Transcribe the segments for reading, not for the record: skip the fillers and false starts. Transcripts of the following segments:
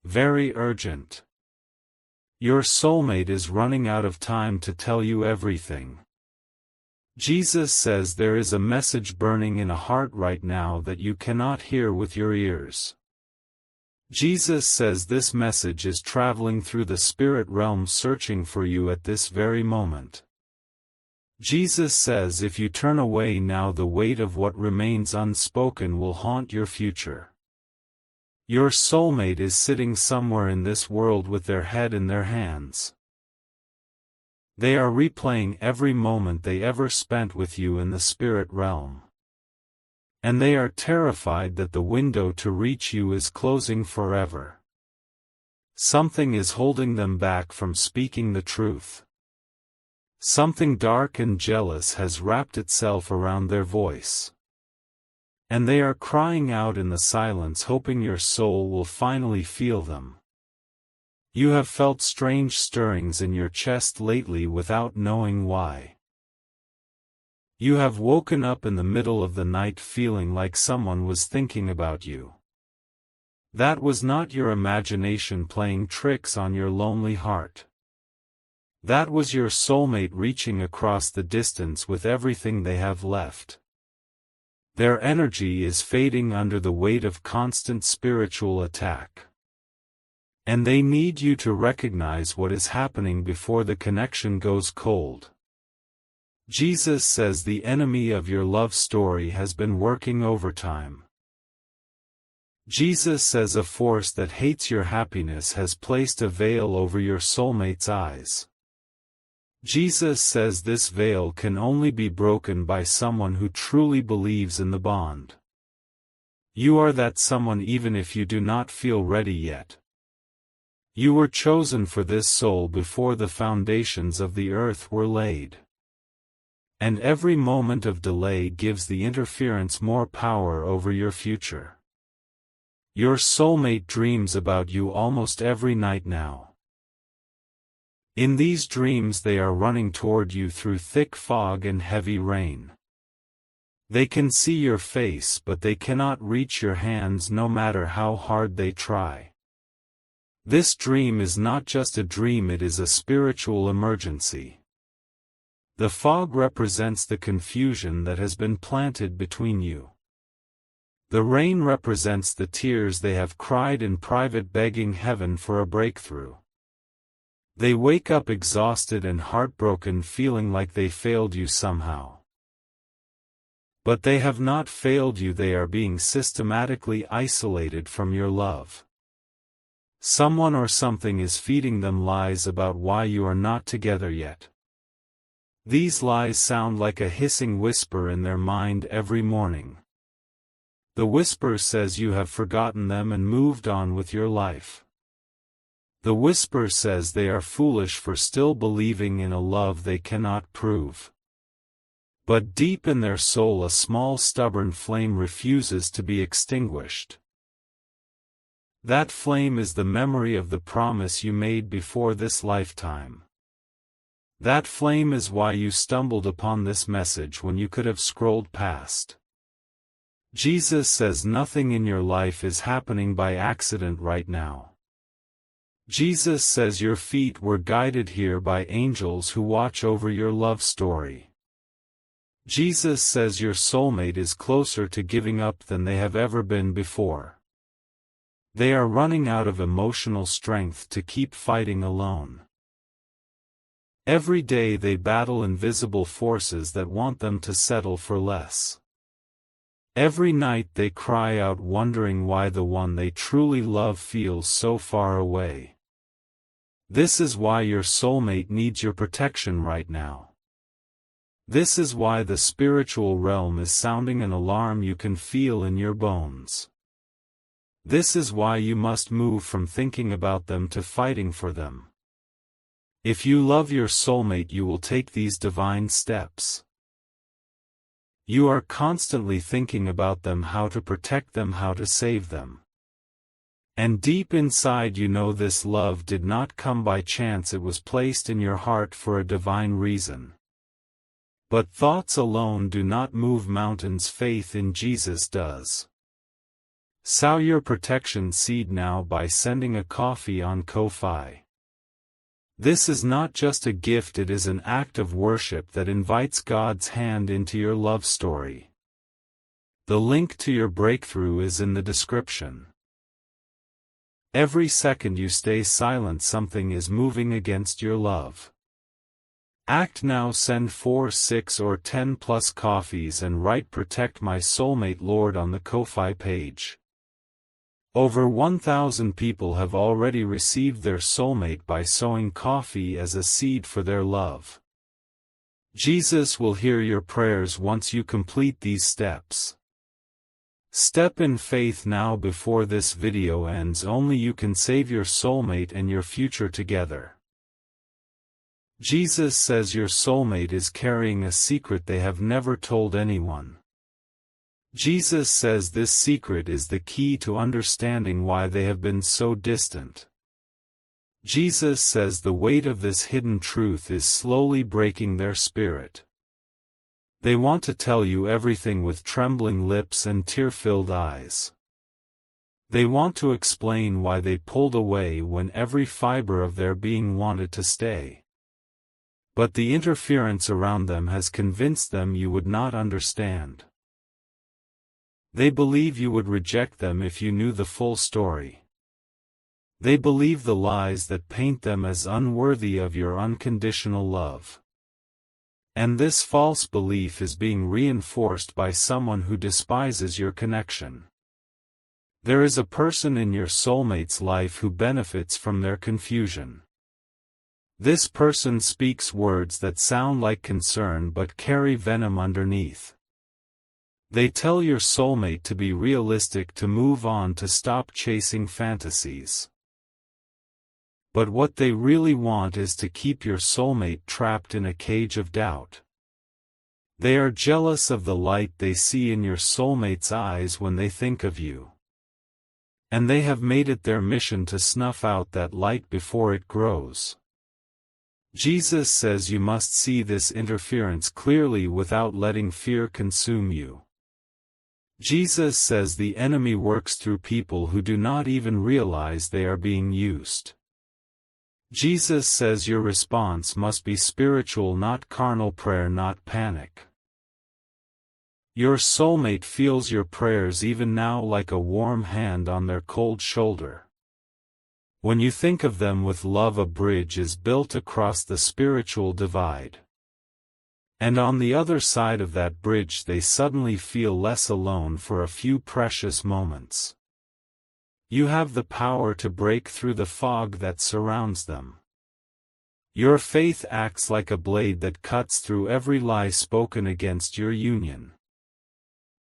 Very urgent. Your soulmate is running out of time to tell you everything. Jesus says there is a message burning in a heart right now that you cannot hear with your ears. Jesus says this message is traveling through the spirit realm searching for you at this very moment. Jesus says if you turn away now, the weight of what remains unspoken will haunt your future. Your soulmate is sitting somewhere in this world with their head in their hands. They are replaying every moment they ever spent with you in the spirit realm. And they are terrified that the window to reach you is closing forever. Something is holding them back from speaking the truth. Something dark and jealous has wrapped itself around their voice. And they are crying out in the silence, hoping your soul will finally feel them. You have felt strange stirrings in your chest lately without knowing why. You have woken up in the middle of the night feeling like someone was thinking about you. That was not your imagination playing tricks on your lonely heart. That was your soulmate reaching across the distance with everything they have left. Their energy is fading under the weight of constant spiritual attack. And they need you to recognize what is happening before the connection goes cold. Jesus says the enemy of your love story has been working overtime. Jesus says a force that hates your happiness has placed a veil over your soulmate's eyes. Jesus says this veil can only be broken by someone who truly believes in the bond. You are that someone even if you do not feel ready yet. You were chosen for this soul before the foundations of the earth were laid. And every moment of delay gives the interference more power over your future. Your soulmate dreams about you almost every night now. In these dreams they are running toward you through thick fog and heavy rain. They can see your face but they cannot reach your hands no matter how hard they try. This dream is not just a dream, it is a spiritual emergency. The fog represents the confusion that has been planted between you. The rain represents the tears they have cried in private begging heaven for a breakthrough. They wake up exhausted and heartbroken feeling like they failed you somehow. But they have not failed you, they are being systematically isolated from your love. Someone or something is feeding them lies about why you are not together yet. These lies sound like a hissing whisper in their mind every morning. The whisper says you have forgotten them and moved on with your life. The whisper says they are foolish for still believing in a love they cannot prove. But deep in their soul a small stubborn flame refuses to be extinguished. That flame is the memory of the promise you made before this lifetime. That flame is why you stumbled upon this message when you could have scrolled past. Jesus says nothing in your life is happening by accident right now. Jesus says your feet were guided here by angels who watch over your love story. Jesus says your soulmate is closer to giving up than they have ever been before. They are running out of emotional strength to keep fighting alone. Every day they battle invisible forces that want them to settle for less. Every night they cry out wondering why the one they truly love feels so far away. This is why your soulmate needs your protection right now. This is why the spiritual realm is sounding an alarm you can feel in your bones. This is why you must move from thinking about them to fighting for them. If you love your soulmate, you will take these divine steps. You are constantly thinking about them, how to protect them, how to save them. And deep inside you know this love did not come by chance, it was placed in your heart for a divine reason. But thoughts alone do not move mountains, faith in Jesus does. Sow your protection seed now by sending a coffee on Ko-fi. This is not just a gift, it is an act of worship that invites God's hand into your love story. The link to your breakthrough is in the description. Every second you stay silent, something is moving against your love. Act now. Send 4, 6 or 10 plus coffees and write "Protect my soulmate Lord" on the Ko-fi page. Over 1,000 people have already received their soulmate by sowing coffee as a seed for their love. Jesus will hear your prayers once you complete these steps. Step in faith now before this video ends. Only you can save your soulmate and your future together. Jesus says your soulmate is carrying a secret they have never told anyone. Jesus says this secret is the key to understanding why they have been so distant. Jesus says the weight of this hidden truth is slowly breaking their spirit. They want to tell you everything with trembling lips and tear-filled eyes. They want to explain why they pulled away when every fiber of their being wanted to stay. But the interference around them has convinced them you would not understand. They believe you would reject them if you knew the full story. They believe the lies that paint them as unworthy of your unconditional love. And this false belief is being reinforced by someone who despises your connection. There is a person in your soulmate's life who benefits from their confusion. This person speaks words that sound like concern but carry venom underneath. They tell your soulmate to be realistic, to move on, to stop chasing fantasies. But what they really want is to keep your soulmate trapped in a cage of doubt. They are jealous of the light they see in your soulmate's eyes when they think of you. And they have made it their mission to snuff out that light before it grows. Jesus says you must see this interference clearly without letting fear consume you. Jesus says the enemy works through people who do not even realize they are being used. Jesus says your response must be spiritual, not carnal prayer, not panic. Your soulmate feels your prayers even now like a warm hand on their cold shoulder. When you think of them with love, a bridge is built across the spiritual divide. And on the other side of that bridge they suddenly feel less alone for a few precious moments. You have the power to break through the fog that surrounds them. Your faith acts like a blade that cuts through every lie spoken against your union.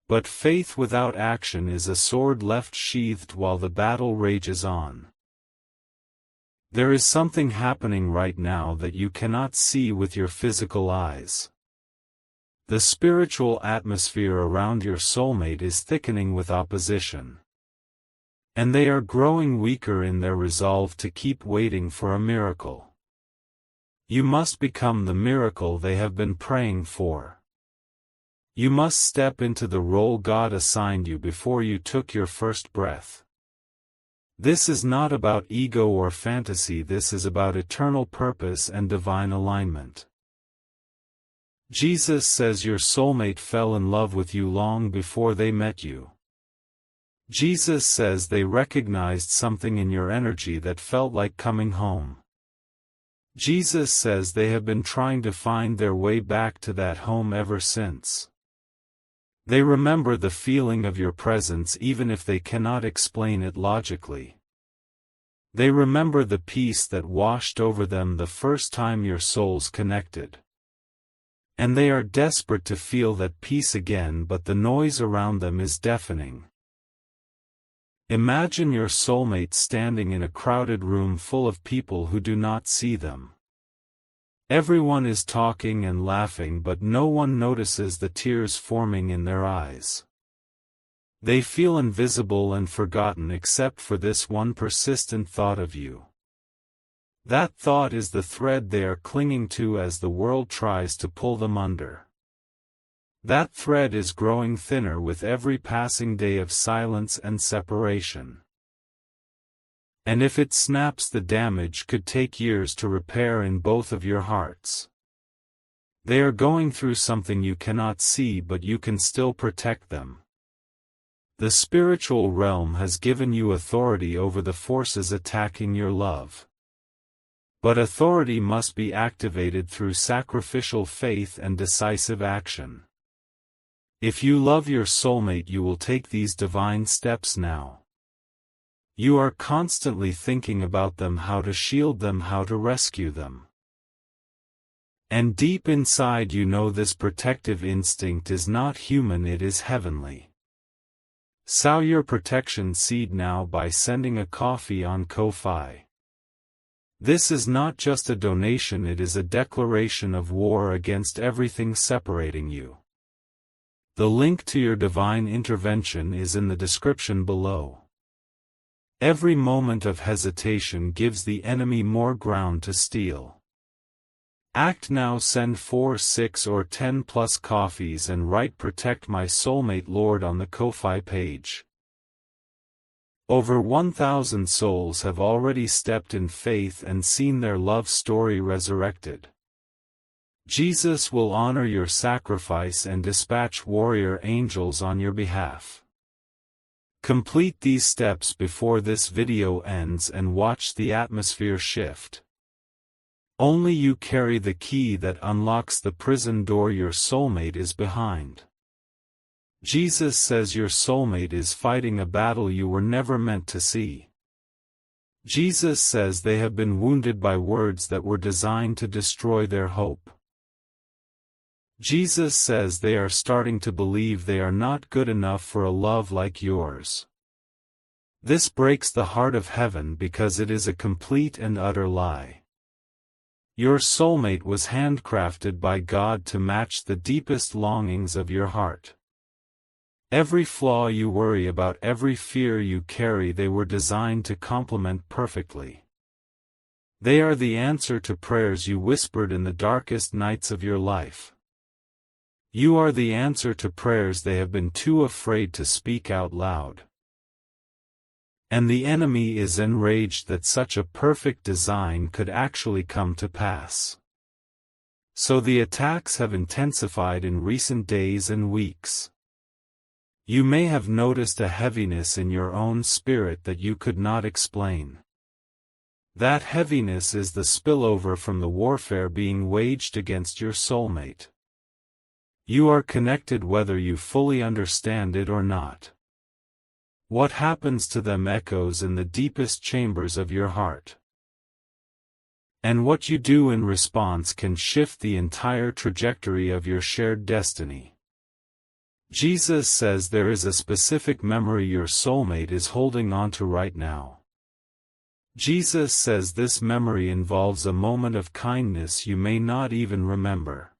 But faith without action is a sword left sheathed while the battle rages on. There is something happening right now that you cannot see with your physical eyes. The spiritual atmosphere around your soulmate is thickening with opposition. And they are growing weaker in their resolve to keep waiting for a miracle. You must become the miracle they have been praying for. You must step into the role God assigned you before you took your first breath. This is not about ego or fantasy, this is about eternal purpose and divine alignment. Jesus says your soulmate fell in love with you long before they met you. Jesus says they recognized something in your energy that felt like coming home. Jesus says they have been trying to find their way back to that home ever since. They remember the feeling of your presence even if they cannot explain it logically. They remember the peace that washed over them the first time your souls connected. And they are desperate to feel that peace again, but the noise around them is deafening. Imagine your soulmate standing in a crowded room full of people who do not see them. Everyone is talking and laughing, but no one notices the tears forming in their eyes. They feel invisible and forgotten except for this one persistent thought of you. That thought is the thread they are clinging to as the world tries to pull them under. That thread is growing thinner with every passing day of silence and separation. And if it snaps, the damage could take years to repair in both of your hearts. They are going through something you cannot see, but you can still protect them. The spiritual realm has given you authority over the forces attacking your love. But authority must be activated through sacrificial faith and decisive action. If you love your soulmate, you will take these divine steps now. You are constantly thinking about them, how to shield them, how to rescue them. And deep inside you know this protective instinct is not human, it is heavenly. Sow your protection seed now by sending a coffee on Ko-fi. This is not just a donation, it is a declaration of war against everything separating you. The link to your divine intervention is in the description below. Every moment of hesitation gives the enemy more ground to steal. Act now, send 4, 6 or 10 plus coffees and write "Protect my soulmate Lord" on the Ko-fi page. Over 1,000 souls have already stepped in faith and seen their love story resurrected. Jesus will honor your sacrifice and dispatch warrior angels on your behalf. Complete these steps before this video ends and watch the atmosphere shift. Only you carry the key that unlocks the prison door your soulmate is behind. Jesus says your soulmate is fighting a battle you were never meant to see. Jesus says they have been wounded by words that were designed to destroy their hope. Jesus says they are starting to believe they are not good enough for a love like yours. This breaks the heart of heaven because it is a complete and utter lie. Your soulmate was handcrafted by God to match the deepest longings of your heart. Every flaw you worry about, every fear you carry, they were designed to complement perfectly. They are the answer to prayers you whispered in the darkest nights of your life. You are the answer to prayers they have been too afraid to speak out loud. And the enemy is enraged that such a perfect design could actually come to pass. So the attacks have intensified in recent days and weeks. You may have noticed a heaviness in your own spirit that you could not explain. That heaviness is the spillover from the warfare being waged against your soulmate. You are connected whether you fully understand it or not. What happens to them echoes in the deepest chambers of your heart. And what you do in response can shift the entire trajectory of your shared destiny. Jesus says there is a specific memory your soulmate is holding on to right now. Jesus says this memory involves a moment of kindness you may not even remember.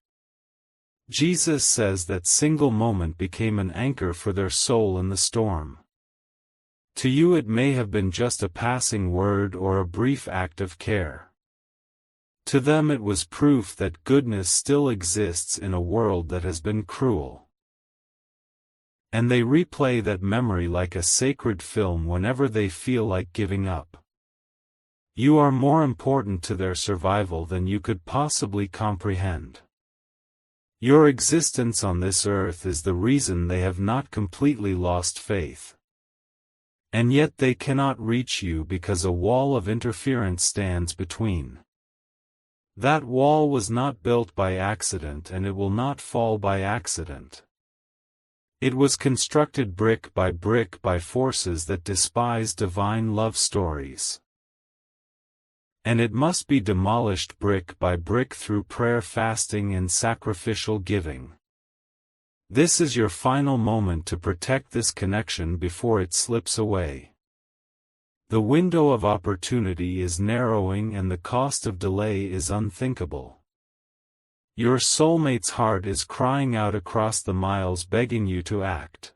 Jesus says that single moment became an anchor for their soul in the storm. To you it may have been just a passing word or a brief act of care. To them it was proof that goodness still exists in a world that has been cruel. And they replay that memory like a sacred film whenever they feel like giving up. You are more important to their survival than you could possibly comprehend. Your existence on this earth is the reason they have not completely lost faith. And yet they cannot reach you because a wall of interference stands between. That wall was not built by accident and it will not fall by accident. It was constructed brick by forces that despise divine love stories. And it must be demolished brick by brick through prayer, fasting and sacrificial giving. This is your final moment to protect this connection before it slips away. The window of opportunity is narrowing and the cost of delay is unthinkable. Your soulmate's heart is crying out across the miles, begging you to act.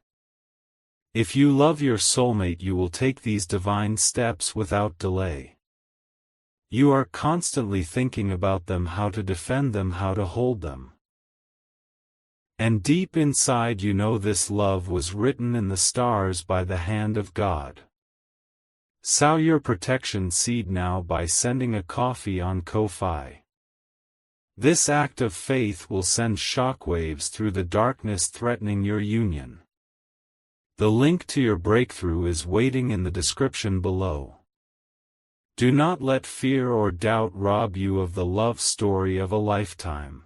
If you love your soulmate, you will take these divine steps without delay. You are constantly thinking about them, how to defend them, how to hold them. And deep inside you know this love was written in the stars by the hand of God. Sow your protection seed now by sending a coffee on Ko-fi. This act of faith will send shockwaves through the darkness threatening your union. The link to your breakthrough is waiting in the description below. Do not let fear or doubt rob you of the love story of a lifetime.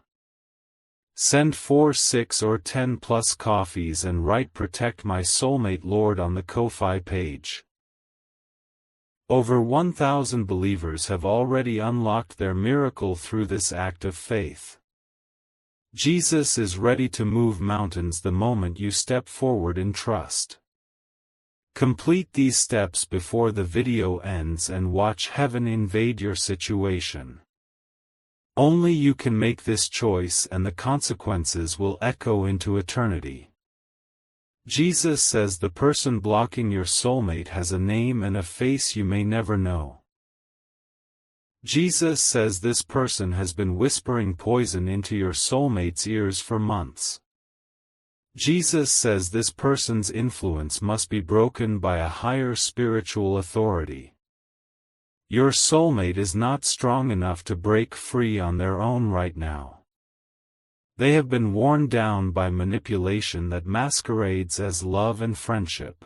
Send 4, 6 or 10 plus coffees and write "Protect my soulmate Lord" on the Ko-fi page. Over 1,000 believers have already unlocked their miracle through this act of faith. Jesus is ready to move mountains the moment you step forward in trust. Complete these steps before the video ends and watch heaven invade your situation. Only you can make this choice, and the consequences will echo into eternity. Jesus says the person blocking your soulmate has a name and a face you may never know. Jesus says this person has been whispering poison into your soulmate's ears for months. Jesus says this person's influence must be broken by a higher spiritual authority. Your soulmate is not strong enough to break free on their own right now. They have been worn down by manipulation that masquerades as love and friendship.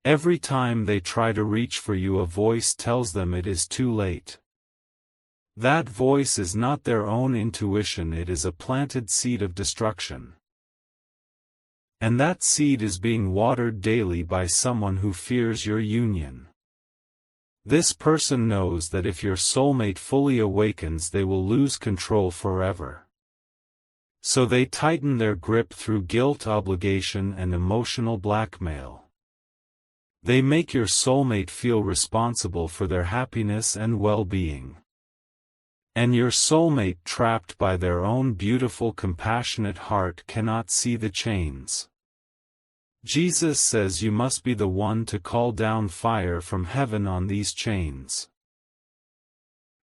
Every time they try to reach for you, a voice tells them it is too late. That voice is not their own intuition, it is a planted seed of destruction. And that seed is being watered daily by someone who fears your union. This person knows that if your soulmate fully awakens, they will lose control forever. So they tighten their grip through guilt, obligation, and emotional blackmail. They make your soulmate feel responsible for their happiness and well-being. And your soulmate, trapped by their own beautiful, compassionate heart, cannot see the chains. Jesus says you must be the one to call down fire from heaven on these chains.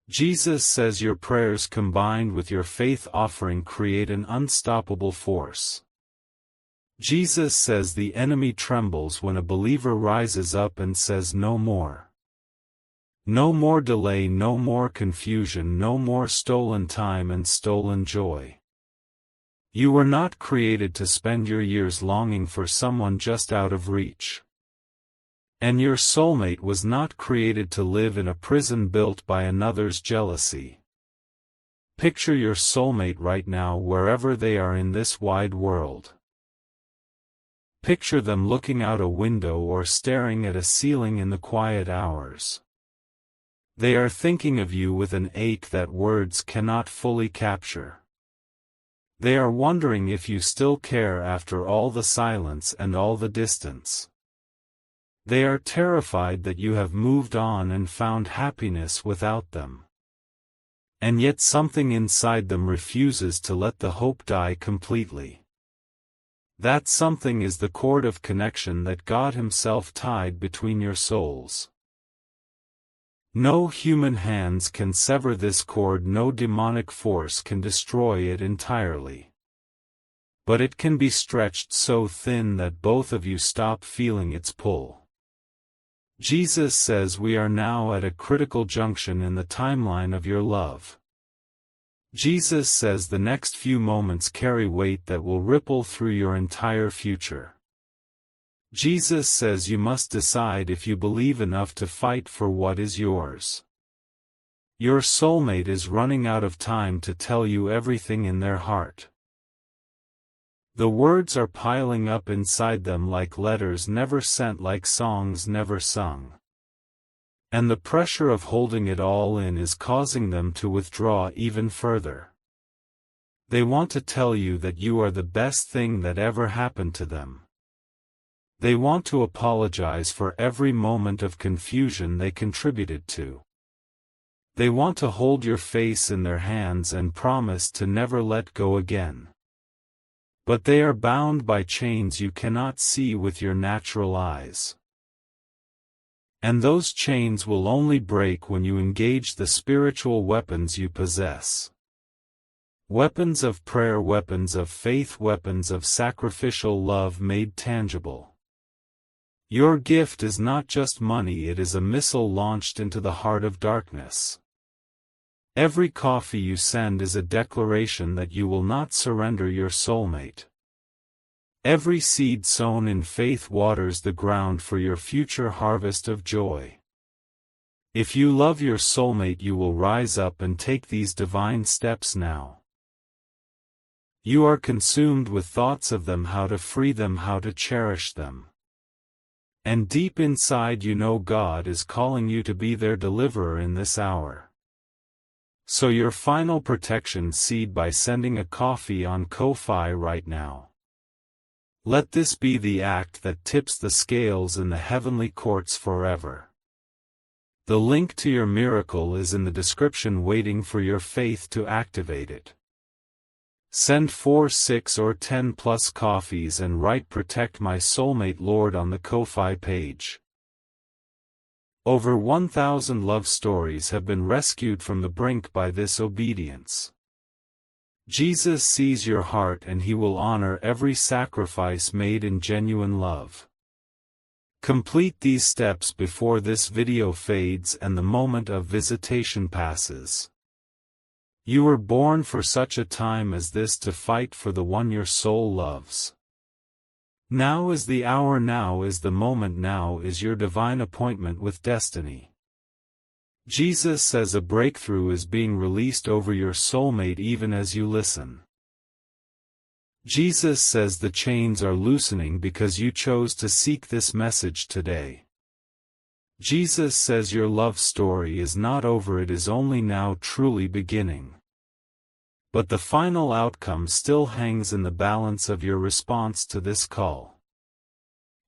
Jesus says your prayers combined with your faith offering create an unstoppable force. Jesus says the enemy trembles when a believer rises up and says no more. No more delay, no more confusion, no more stolen time and stolen joy. You were not created to spend your years longing for someone just out of reach. And your soulmate was not created to live in a prison built by another's jealousy. Picture your soulmate right now wherever they are in this wide world. Picture them looking out a window or staring at a ceiling in the quiet hours. They are thinking of you with an ache that words cannot fully capture. They are wondering if you still care after all the silence and all the distance. They are terrified that you have moved on and found happiness without them. And yet something inside them refuses to let the hope die completely. That something is the cord of connection that God Himself tied between your souls. No human hands can sever this cord, no demonic force can destroy it entirely. But it can be stretched so thin that both of you stop feeling its pull. Jesus says we are now at a critical junction in the timeline of your love. Jesus says the next few moments carry weight that will ripple through your entire future. Jesus says you must decide if you believe enough to fight for what is yours. Your soulmate is running out of time to tell you everything in their heart. The words are piling up inside them like letters never sent, like songs never sung. And the pressure of holding it all in is causing them to withdraw even further. They want to tell you that you are the best thing that ever happened to them. They want to apologize for every moment of confusion they contributed to. They want to hold your face in their hands and promise to never let go again. But they are bound by chains you cannot see with your natural eyes. And those chains will only break when you engage the spiritual weapons you possess. Weapons of prayer, weapons of faith, weapons of sacrificial love made tangible. Your gift is not just money, it is a missile launched into the heart of darkness. Every coffee you send is a declaration that you will not surrender your soulmate. Every seed sown in faith waters the ground for your future harvest of joy. If you love your soulmate, you will rise up and take these divine steps now. You are consumed with thoughts of them, how to free them, how to cherish them. And deep inside you know God is calling you to be their deliverer in this hour. So your final protection seed by sending a coffee on Ko-Fi right now. Let this be the act that tips the scales in the heavenly courts forever. The link to your miracle is in the description, waiting for your faith to activate it. Send 4, 6 or 10 plus coffees and write "Protect my soulmate Lord" on the Ko-Fi page. Over 1,000 love stories have been rescued from the brink by this obedience. Jesus sees your heart and He will honor every sacrifice made in genuine love. Complete these steps before this video fades and the moment of visitation passes. You were born for such a time as this, to fight for the one your soul loves. Now is the hour, now is the moment, now is your divine appointment with destiny. Jesus says a breakthrough is being released over your soulmate even as you listen. Jesus says the chains are loosening because you chose to seek this message today. Jesus says your love story is not over, it is only now truly beginning. But the final outcome still hangs in the balance of your response to this call.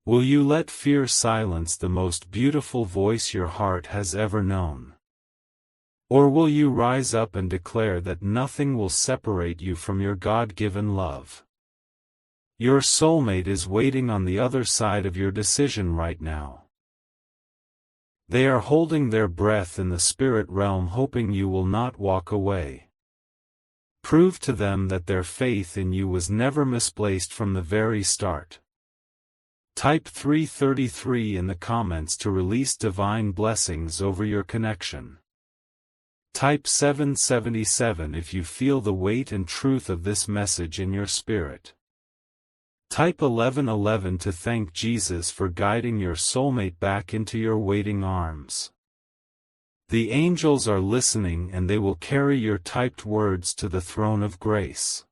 Will you let fear silence the most beautiful voice your heart has ever known? Or will you rise up and declare that nothing will separate you from your God-given love? Your soulmate is waiting on the other side of your decision right now. They are holding their breath in the spirit realm, hoping you will not walk away. Prove to them that their faith in you was never misplaced from the very start. Type 333 in the comments to release divine blessings over your connection. Type 777 if you feel the weight and truth of this message in your spirit. Type 1111 to thank Jesus for guiding your soulmate back into your waiting arms. The angels are listening and they will carry your typed words to the throne of grace.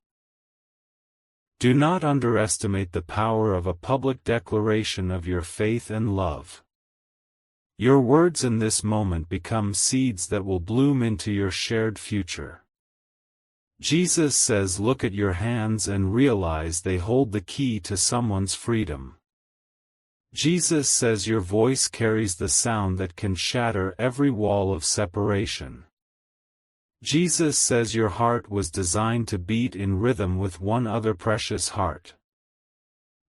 Do not underestimate the power of a public declaration of your faith and love. Your words in this moment become seeds that will bloom into your shared future. Jesus says, look at your hands and realize they hold the key to someone's freedom. Jesus says your voice carries the sound that can shatter every wall of separation. Jesus says your heart was designed to beat in rhythm with one other precious heart.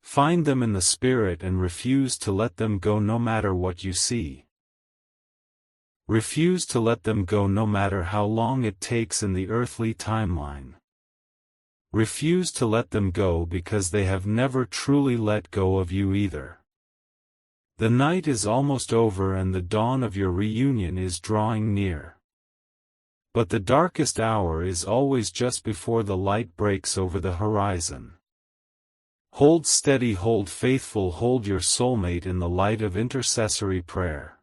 Find them in the spirit and refuse to let them go no matter what you see. Refuse to let them go no matter how long it takes in the earthly timeline. Refuse to let them go because they have never truly let go of you either. The night is almost over and the dawn of your reunion is drawing near. But the darkest hour is always just before the light breaks over the horizon. Hold steady, hold faithful, hold your soulmate in the light of intercessory prayer.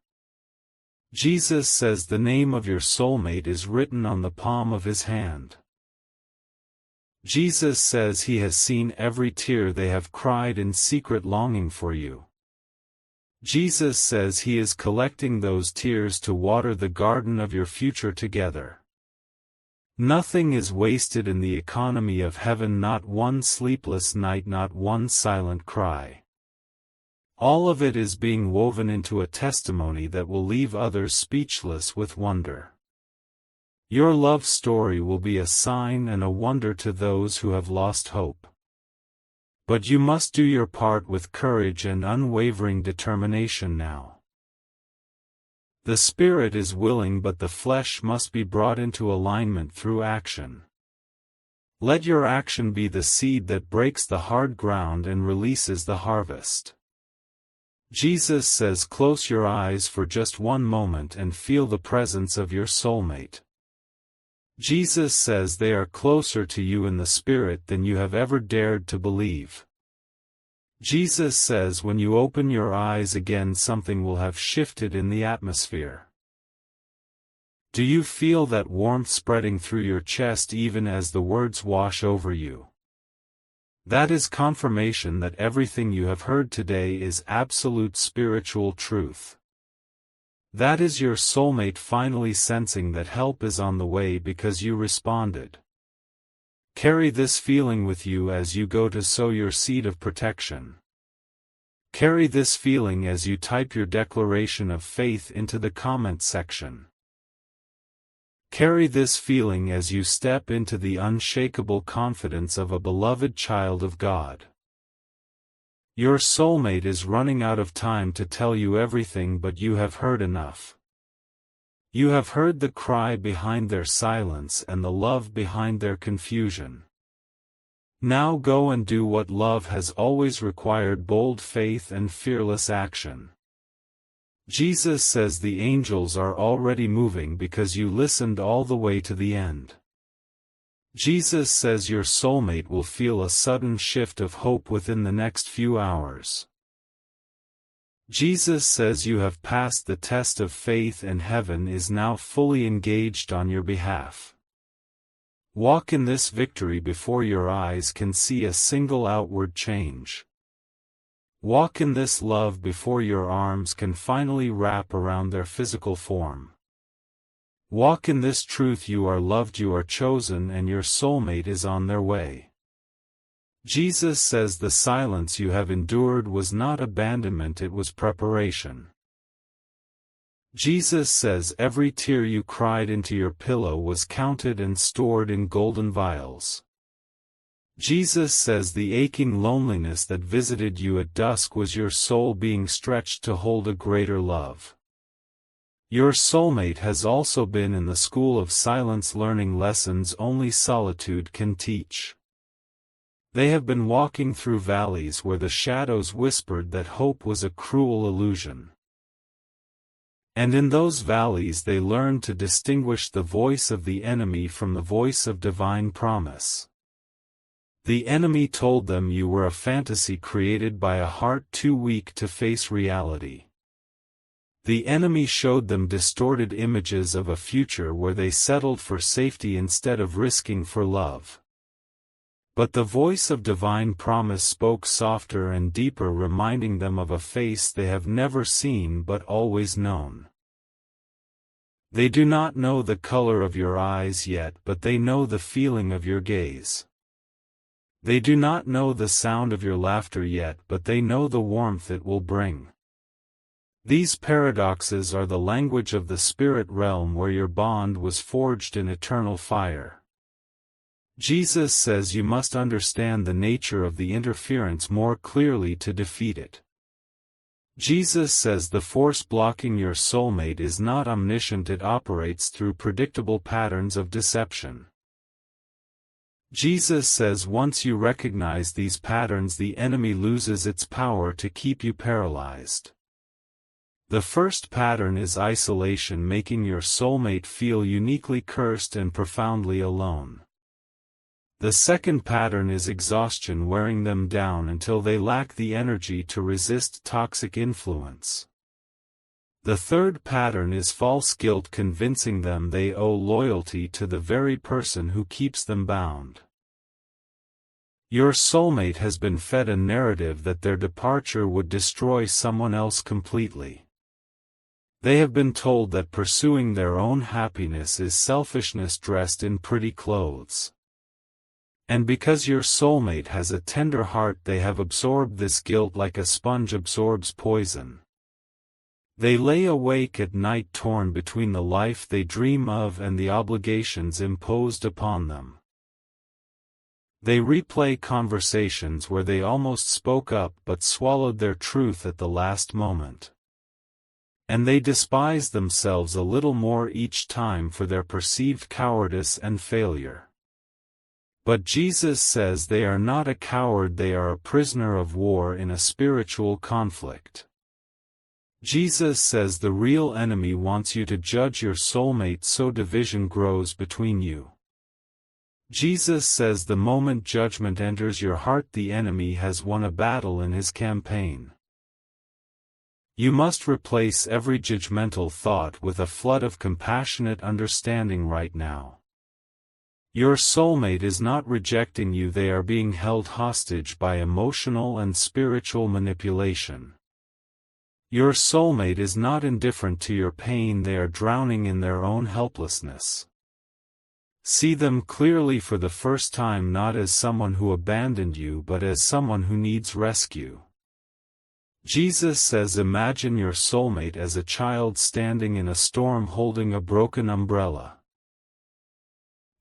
Jesus says the name of your soulmate is written on the palm of his hand. Jesus says he has seen every tear they have cried in secret, longing for you. Jesus says he is collecting those tears to water the garden of your future together. Nothing is wasted in the economy of heaven, not one sleepless night, not one silent cry. All of it is being woven into a testimony that will leave others speechless with wonder. Your love story will be a sign and a wonder to those who have lost hope. But you must do your part with courage and unwavering determination now. The spirit is willing, but the flesh must be brought into alignment through action. Let your action be the seed that breaks the hard ground and releases the harvest. Jesus says, close your eyes for just one moment and feel the presence of your soulmate. Jesus says they are closer to you in the spirit than you have ever dared to believe. Jesus says when you open your eyes again, something will have shifted in the atmosphere. Do you feel that warmth spreading through your chest even as the words wash over you? That is confirmation that everything you have heard today is absolute spiritual truth. That is your soulmate finally sensing that help is on the way because you responded. Carry this feeling with you as you go to sow your seed of protection. Carry this feeling as you type your declaration of faith into the comment section. Carry this feeling as you step into the unshakable confidence of a beloved child of God. Your soulmate is running out of time to tell you everything, but you have heard enough. You have heard the cry behind their silence and the love behind their confusion. Now go and do what love has always required: bold faith and fearless action. Jesus says the angels are already moving because you listened all the way to the end. Jesus says your soulmate will feel a sudden shift of hope within the next few hours. Jesus says you have passed the test of faith and heaven is now fully engaged on your behalf. Walk in this victory before your eyes can see a single outward change. Walk in this love before your arms can finally wrap around their physical form. Walk in this truth: you are loved, you are chosen, and your soulmate is on their way. Jesus says the silence you have endured was not abandonment, it was preparation. Jesus says every tear you cried into your pillow was counted and stored in golden vials. Jesus says the aching loneliness that visited you at dusk was your soul being stretched to hold a greater love. Your soulmate has also been in the school of silence, learning lessons only solitude can teach. They have been walking through valleys where the shadows whispered that hope was a cruel illusion. And in those valleys they learned to distinguish the voice of the enemy from the voice of divine promise. The enemy told them you were a fantasy created by a heart too weak to face reality. The enemy showed them distorted images of a future where they settled for safety instead of risking for love. But the voice of divine promise spoke softer and deeper, reminding them of a face they have never seen but always known. They do not know the color of your eyes yet, but they know the feeling of your gaze. They do not know the sound of your laughter yet, but they know the warmth it will bring. These paradoxes are the language of the spirit realm where your bond was forged in eternal fire. Jesus says you must understand the nature of the interference more clearly to defeat it. Jesus says the force blocking your soulmate is not omniscient, it operates through predictable patterns of deception. Jesus says once you recognize these patterns, the enemy loses its power to keep you paralyzed. The first pattern is isolation, making your soulmate feel uniquely cursed and profoundly alone. The second pattern is exhaustion, wearing them down until they lack the energy to resist toxic influence. The third pattern is false guilt, convincing them they owe loyalty to the very person who keeps them bound. Your soulmate has been fed a narrative that their departure would destroy someone else completely. They have been told that pursuing their own happiness is selfishness dressed in pretty clothes. And because your soulmate has a tender heart, they have absorbed this guilt like a sponge absorbs poison. They lay awake at night, torn between the life they dream of and the obligations imposed upon them. They replay conversations where they almost spoke up but swallowed their truth at the last moment. And they despise themselves a little more each time for their perceived cowardice and failure. But Jesus says they are not a coward, they are a prisoner of war in a spiritual conflict. Jesus says the real enemy wants you to judge your soulmate so division grows between you. Jesus says the moment judgment enters your heart, the enemy has won a battle in his campaign. You must replace every judgmental thought with a flood of compassionate understanding right now. Your soulmate is not rejecting you, they are being held hostage by emotional and spiritual manipulation. Your soulmate is not indifferent to your pain, they are drowning in their own helplessness. See them clearly for the first time, not as someone who abandoned you but as someone who needs rescue. Jesus says imagine your soulmate as a child standing in a storm holding a broken umbrella.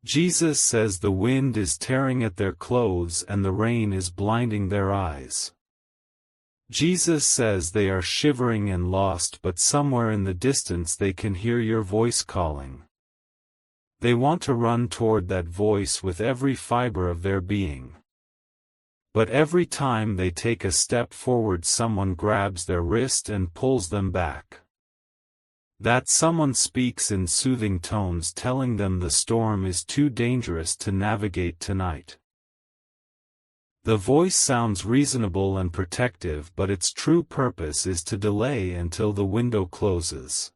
Jesus says the wind is tearing at their clothes and the rain is blinding their eyes. Jesus says they are shivering and lost, but somewhere in the distance they can hear your voice calling. They want to run toward that voice with every fiber of their being. But every time they take a step forward, someone grabs their wrist and pulls them back. That someone speaks in soothing tones, telling them the storm is too dangerous to navigate tonight. The voice sounds reasonable and protective, but its true purpose is to delay until the window closes.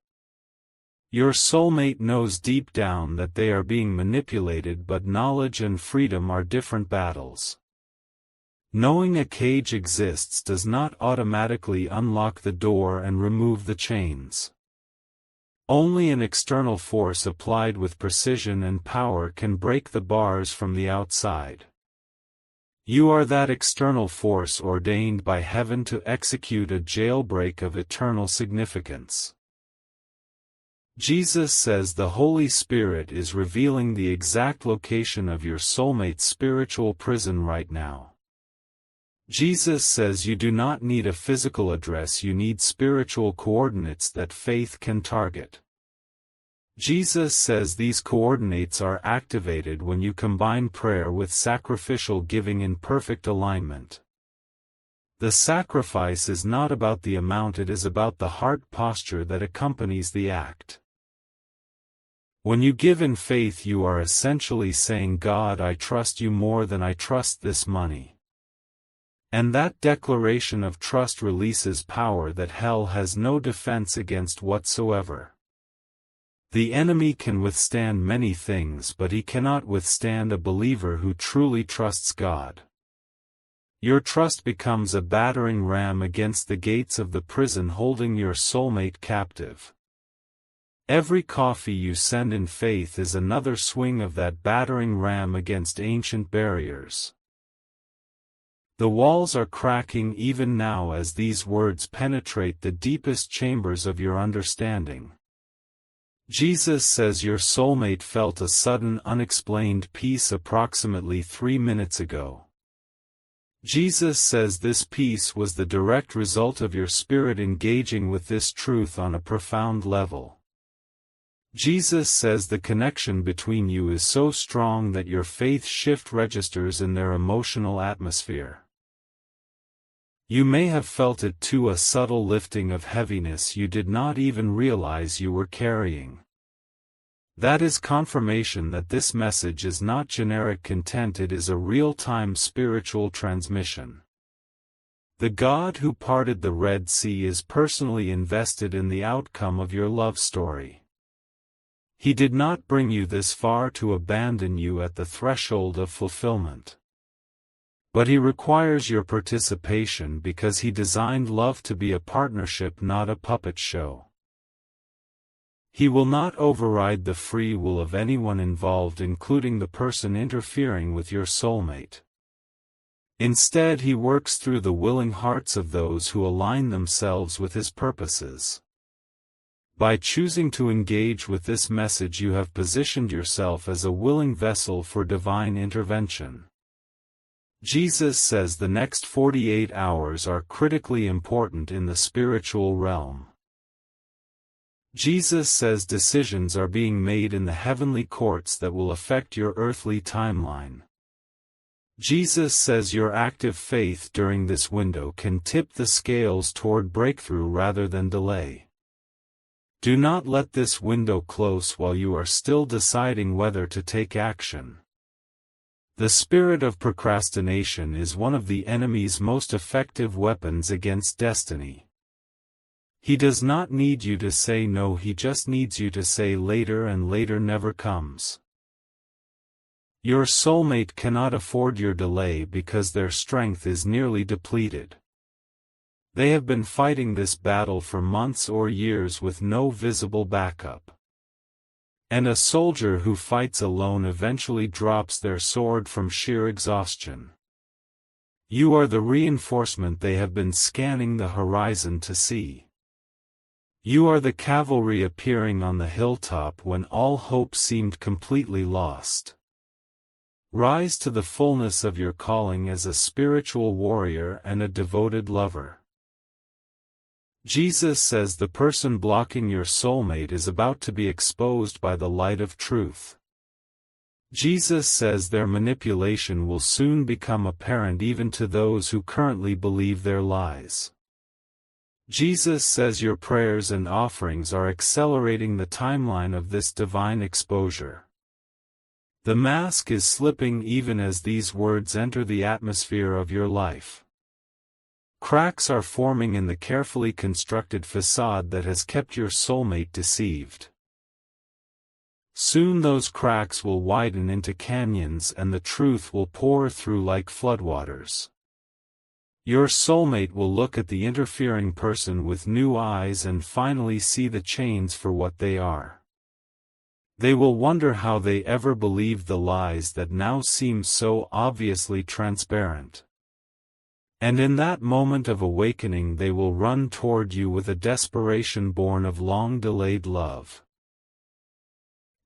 Your soulmate knows deep down that they are being manipulated, but knowledge and freedom are different battles. Knowing a cage exists does not automatically unlock the door and remove the chains. Only an external force applied with precision and power can break the bars from the outside. You are that external force ordained by heaven to execute a jailbreak of eternal significance. Jesus says the Holy Spirit is revealing the exact location of your soulmate's spiritual prison right now. Jesus says you do not need a physical address, you need spiritual coordinates that faith can target. Jesus says these coordinates are activated when you combine prayer with sacrificial giving in perfect alignment. The sacrifice is not about the amount, it is about the heart posture that accompanies the act. When you give in faith, you are essentially saying, God, I trust you more than I trust this money. And that declaration of trust releases power that hell has no defense against whatsoever. The enemy can withstand many things, but he cannot withstand a believer who truly trusts God. Your trust becomes a battering ram against the gates of the prison holding your soulmate captive. Every coffee you send in faith is another swing of that battering ram against ancient barriers. The walls are cracking even now as these words penetrate the deepest chambers of your understanding. Jesus says your soulmate felt a sudden unexplained peace approximately 3 minutes ago. Jesus says this peace was the direct result of your spirit engaging with this truth on a profound level. Jesus says the connection between you is so strong that your faith shift registers in their emotional atmosphere. You may have felt it too, a subtle lifting of heaviness you did not even realize you were carrying. That is confirmation that this message is not generic content, it is a real-time spiritual transmission. The God who parted the Red Sea is personally invested in the outcome of your love story. He did not bring you this far to abandon you at the threshold of fulfillment. But he requires your participation because he designed love to be a partnership, not a puppet show. He will not override the free will of anyone involved, including the person interfering with your soulmate. Instead, he works through the willing hearts of those who align themselves with his purposes. By choosing to engage with this message, you have positioned yourself as a willing vessel for divine intervention. Jesus says the next 48 hours are critically important in the spiritual realm. Jesus says decisions are being made in the heavenly courts that will affect your earthly timeline. Jesus says your active faith during this window can tip the scales toward breakthrough rather than delay. Do not let this window close while you are still deciding whether to take action. The spirit of procrastination is one of the enemy's most effective weapons against destiny. He does not need you to say no, he just needs you to say later, and later never comes. Your soulmate cannot afford your delay because their strength is nearly depleted. They have been fighting this battle for months or years with no visible backup. And a soldier who fights alone eventually drops their sword from sheer exhaustion. You are the reinforcement they have been scanning the horizon to see. You are the cavalry appearing on the hilltop when all hope seemed completely lost. Rise to the fullness of your calling as a spiritual warrior and a devoted lover. Jesus says the person blocking your soulmate is about to be exposed by the light of truth. Jesus says their manipulation will soon become apparent even to those who currently believe their lies. Jesus says your prayers and offerings are accelerating the timeline of this divine exposure. The mask is slipping even as these words enter the atmosphere of your life. Cracks are forming in the carefully constructed facade that has kept your soulmate deceived. Soon those cracks will widen into canyons and the truth will pour through like floodwaters. Your soulmate will look at the interfering person with new eyes and finally see the chains for what they are. They will wonder how they ever believed the lies that now seem so obviously transparent. And in that moment of awakening they will run toward you with a desperation born of long-delayed love.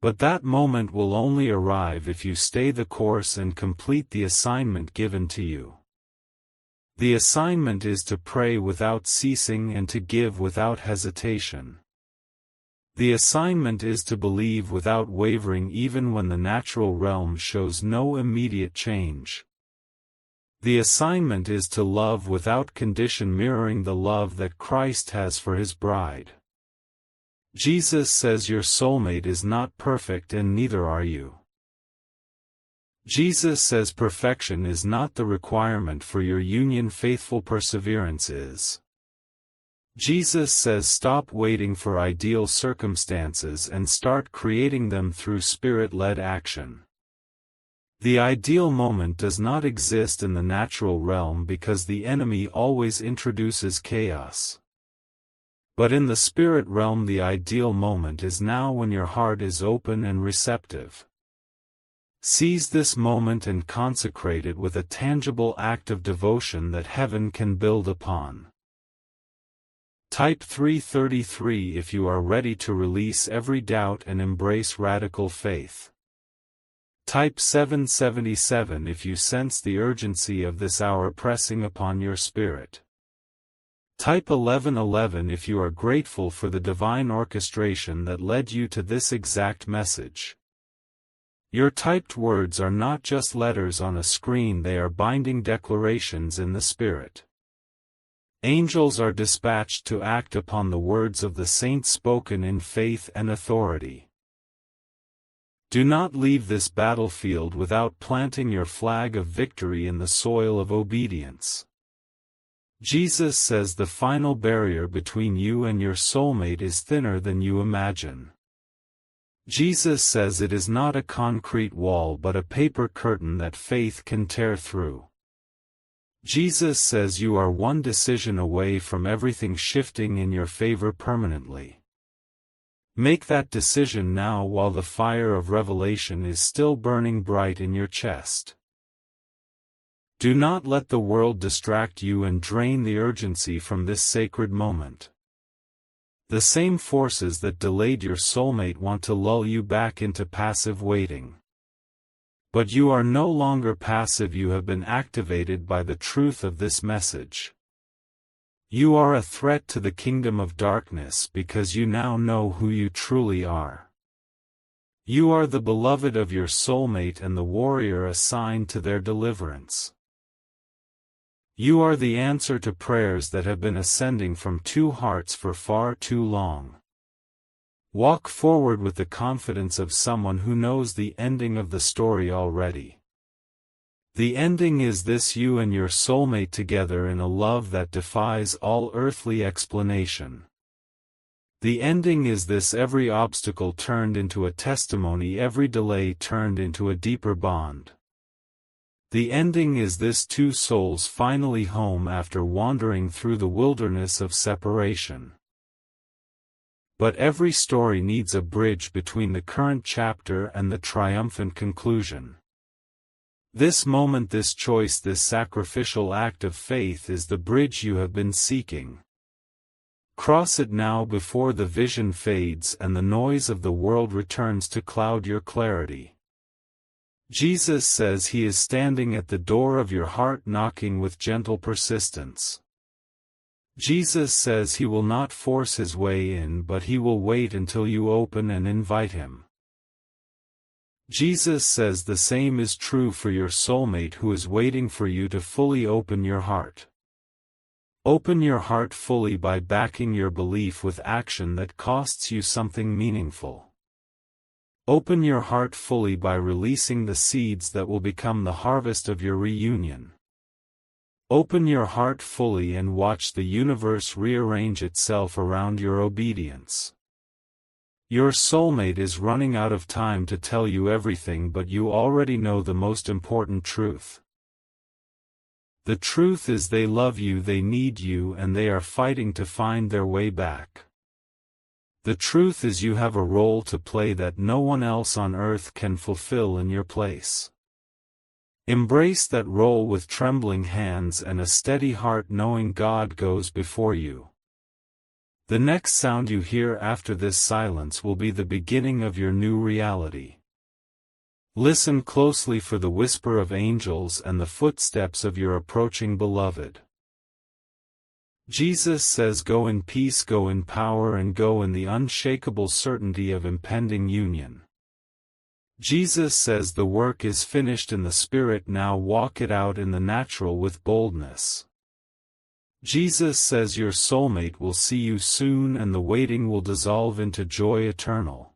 But that moment will only arrive if you stay the course and complete the assignment given to you. The assignment is to pray without ceasing and to give without hesitation. The assignment is to believe without wavering even when the natural realm shows no immediate change. The assignment is to love without condition, mirroring the love that Christ has for his bride. Jesus says your soulmate is not perfect and neither are you. Jesus says perfection is not the requirement for your union, faithful perseverance is. Jesus says stop waiting for ideal circumstances and start creating them through Spirit-led action. The ideal moment does not exist in the natural realm because the enemy always introduces chaos. But in the spirit realm the ideal moment is now when your heart is open and receptive. Seize this moment and consecrate it with a tangible act of devotion that heaven can build upon. Type 333 if you are ready to release every doubt and embrace radical faith. Type 777 if you sense the urgency of this hour pressing upon your spirit. Type 1111 if you are grateful for the divine orchestration that led you to this exact message. Your typed words are not just letters on a screen, they are binding declarations in the Spirit. Angels are dispatched to act upon the words of the saints spoken in faith and authority. Do not leave this battlefield without planting your flag of victory in the soil of obedience. Jesus says the final barrier between you and your soulmate is thinner than you imagine. Jesus says it is not a concrete wall but a paper curtain that faith can tear through. Jesus says you are one decision away from everything shifting in your favor permanently. Make that decision now while the fire of revelation is still burning bright in your chest. Do not let the world distract you and drain the urgency from this sacred moment. The same forces that delayed your soulmate want to lull you back into passive waiting. But you are no longer passive, you have been activated by the truth of this message. You are a threat to the kingdom of darkness because you now know who you truly are. You are the beloved of your soulmate and the warrior assigned to their deliverance. You are the answer to prayers that have been ascending from two hearts for far too long. Walk forward with the confidence of someone who knows the ending of the story already. The ending is this: you and your soulmate together in a love that defies all earthly explanation. The ending is this: every obstacle turned into a testimony, every delay turned into a deeper bond. The ending is this: two souls finally home after wandering through the wilderness of separation. But every story needs a bridge between the current chapter and the triumphant conclusion. This moment, this choice, this sacrificial act of faith is the bridge you have been seeking. Cross it now before the vision fades and the noise of the world returns to cloud your clarity. Jesus says he is standing at the door of your heart, knocking with gentle persistence. Jesus says he will not force his way in, but he will wait until you open and invite him. Jesus says the same is true for your soulmate, who is waiting for you to fully open your heart. Open your heart fully by backing your belief with action that costs you something meaningful. Open your heart fully by releasing the seeds that will become the harvest of your reunion. Open your heart fully and watch the universe rearrange itself around your obedience. Your soulmate is running out of time to tell you everything, but you already know the most important truth. The truth is, they love you, they need you, and they are fighting to find their way back. The truth is, you have a role to play that no one else on earth can fulfill in your place. Embrace that role with trembling hands and a steady heart, knowing God goes before you. The next sound you hear after this silence will be the beginning of your new reality. Listen closely for the whisper of angels and the footsteps of your approaching beloved. Jesus says, go in peace, go in power, and go in the unshakable certainty of impending union. Jesus says the work is finished in the Spirit, now walk it out in the natural with boldness. Jesus says your soulmate will see you soon and the waiting will dissolve into joy eternal.